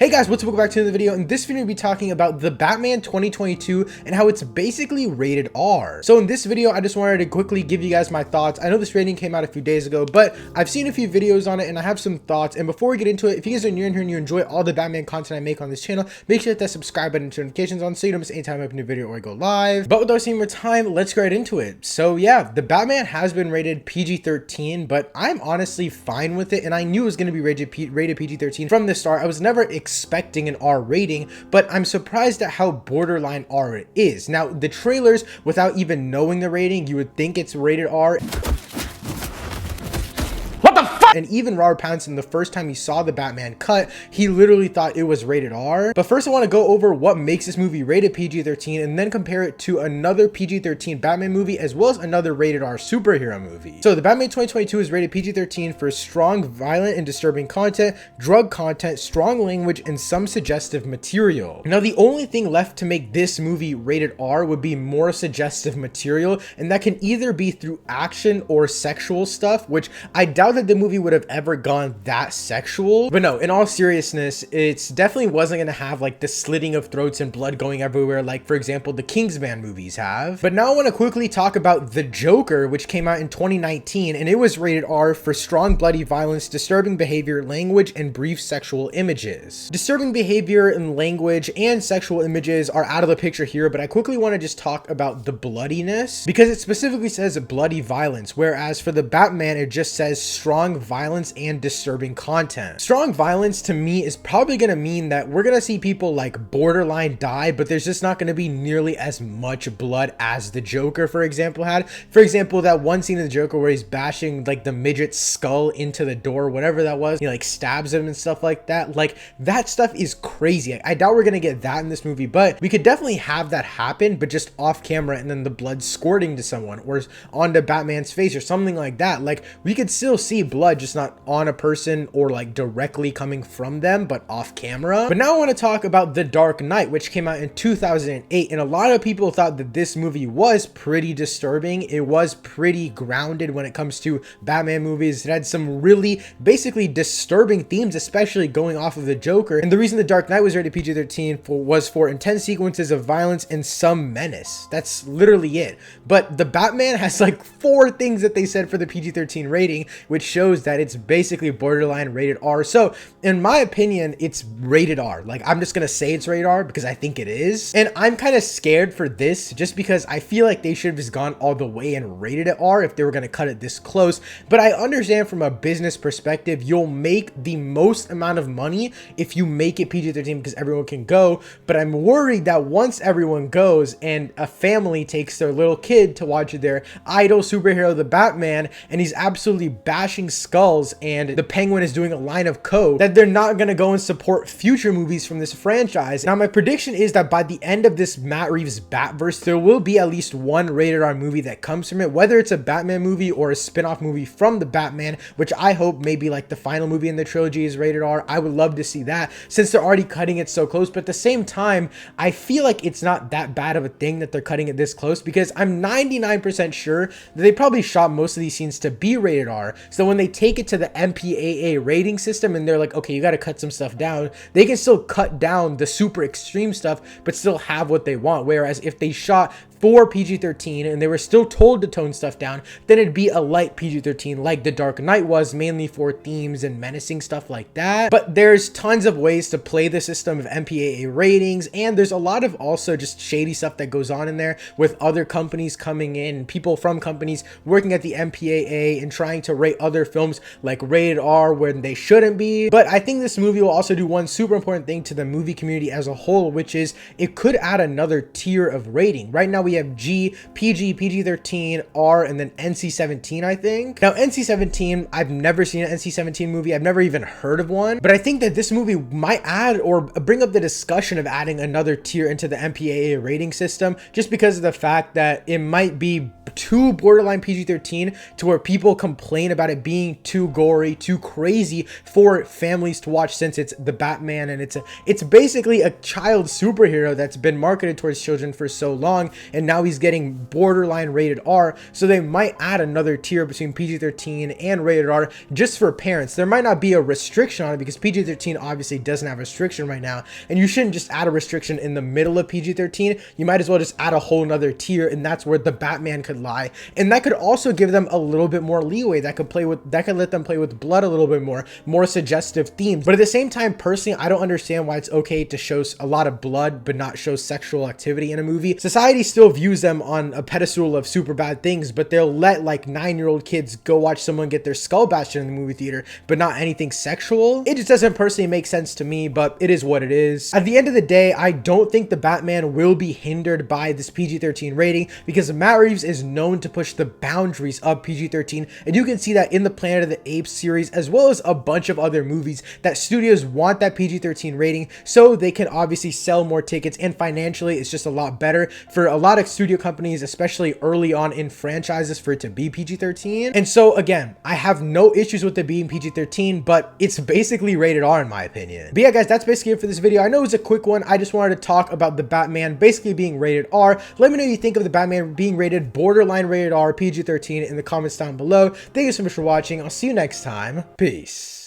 Hey guys, what's up? Welcome back to another video. In this video, we'll be talking about the Batman 2022 and how it's basically rated R. So in this video, I just wanted to quickly give you guys my thoughts. I know this rating came out a few days ago, but I've seen a few videos on it and I have some thoughts. And before we get into it, if you guys are new in here and you enjoy all the Batman content I make on this channel, make sure to hit that subscribe button and turn notifications on so you don't miss any time I upload a new video or I go live. But without wasting more time, let's get right into it. So yeah, the Batman has been rated PG-13, but I'm honestly fine with it. And I knew it was going to be rated PG-13 from the start. I was never expecting an R rating, but I'm surprised at how borderline R it is. Now, the trailers, without even knowing the rating, you would think it's rated R. And even Robert Pattinson, the first time he saw the Batman cut, he literally thought it was rated R. But first I want to go over what makes this movie rated PG-13 and then compare it to another PG-13 Batman movie as well as another rated R superhero movie. So the Batman 2022 is rated PG-13 for strong, violent, and disturbing content, drug content, strong language, and some suggestive material. Now the only thing left to make this movie rated R would be more suggestive material, and that can either be through action or sexual stuff, which I doubt that the movie would have ever gone that sexual. But no, in all seriousness, it's definitely wasn't gonna have like the slitting of throats and blood going everywhere like, for example, the Kingsman movies have. But now I want to quickly talk about The Joker, which came out in 2019, and it was rated R for strong bloody violence, disturbing behavior, language, and brief sexual images. Disturbing behavior and language and sexual images are out of the picture here, but I quickly want to just talk about the bloodiness because it specifically says bloody violence, whereas for the Batman it just says strong violence and disturbing content. Strong violence to me is probably going to mean that we're going to see people like borderline die, but there's just not going to be nearly as much blood as the Joker, for example, had. For example, that one scene of the Joker where he's bashing like the midget's skull into the door, whatever that was, he like stabs him and stuff like that. Like that stuff is crazy. I doubt we're going to get that in this movie, but we could definitely have that happen, but just off camera and then the blood squirting to someone or onto Batman's face or something like that. Like we could still see blood, just not on a person or like directly coming from them, but off camera. But now I want to talk about The Dark Knight, which came out in 2008, and a lot of people thought that this movie was pretty disturbing. It was pretty grounded when it comes to Batman movies. It had some really basically disturbing themes, especially going off of the Joker. And the reason The Dark Knight was rated PG-13 was for intense sequences of violence and some menace. That's literally it. But the Batman has like 4 things that they said for the PG-13 rating, which shows that it's basically borderline rated R. So in my opinion, it's rated R. Like I'm just gonna say it's rated R because I think it is. And I'm kind of scared for this just because I feel like they should have just gone all the way and rated it R if they were gonna cut it this close. But I understand from a business perspective, you'll make the most amount of money if you make it PG-13 because everyone can go. But I'm worried that once everyone goes and a family takes their little kid to watch their idol superhero, the Batman, and he's absolutely bashing skulls and the Penguin is doing a line of coke, that they're not going to go and support future movies from this franchise. Now my prediction is that by the end of this Matt Reeves Batverse, there will be at least one rated R movie that comes from it, whether it's a Batman movie or a spin-off movie from the Batman, which I hope maybe like the final movie in the trilogy is rated R. I would love to see that since they're already cutting it so close. But at the same time, I feel like it's not that bad of a thing that they're cutting it this close because I'm 99% sure that they probably shot most of these scenes to be rated R. So when they take it to the MPAA rating system and they're like, okay, you got to cut some stuff down, they can still cut down the super extreme stuff but still have what they want. Whereas if they shot for PG-13 and they were still told to tone stuff down, then it'd be a light PG-13 like The Dark Knight was, mainly for themes and menacing stuff like that. But there's tons of ways to play the system of MPAA ratings, and there's a lot of also just shady stuff that goes on in there with other companies coming in, people from companies working at the MPAA and trying to rate other films like rated R when they shouldn't be. But I think this movie will also do one super important thing to the movie community as a whole, which is it could add another tier of rating. Right now we have G, PG, PG-13, R, and then NC-17, I think. Now, NC-17, I've never seen an NC-17 movie. I've never even heard of one. But I think that this movie might add or bring up the discussion of adding another tier into the MPAA rating system just because of the fact that it might be too borderline PG-13 to where people complain about it being too gory, too crazy for families to watch, since it's the Batman and it's basically a child superhero that's been marketed towards children for so long, and and now he's getting borderline rated R, so they might add another tier between PG-13 and rated R just for parents. There might not be a restriction on it because PG-13 obviously doesn't have a restriction right now, and you shouldn't just add a restriction in the middle of PG-13. You might as well just add a whole nother tier, and that's where the Batman could lie. And that could also give them a little bit more leeway. That could let them play with blood a little bit more suggestive themes. But at the same time, personally, I don't understand why it's okay to show a lot of blood but not show sexual activity in a movie. Society still views them on a pedestal of super bad things, but they'll let like 9-year-old kids go watch someone get their skull bashed in the movie theater, but not anything sexual. It just doesn't personally make sense to me, but it is what it is. At the end of the day, I don't think the Batman will be hindered by this PG-13 rating because Matt Reeves is known to push the boundaries of PG-13, and you can see that in the Planet of the Apes series as well as a bunch of other movies that studios want that PG-13 rating so they can obviously sell more tickets, and financially it's just a lot better for a lot of studio companies, especially early on in franchises, for it to be PG-13. And so again, I have no issues with it being PG-13, but it's basically rated R in my opinion. But yeah guys, that's basically it for this video. I know it was a quick one. I just wanted to talk about the Batman basically being rated R. Let me know what you think of the Batman being rated borderline rated R, PG-13 in the comments down below. Thank you so much for watching. I'll see you next time. Peace.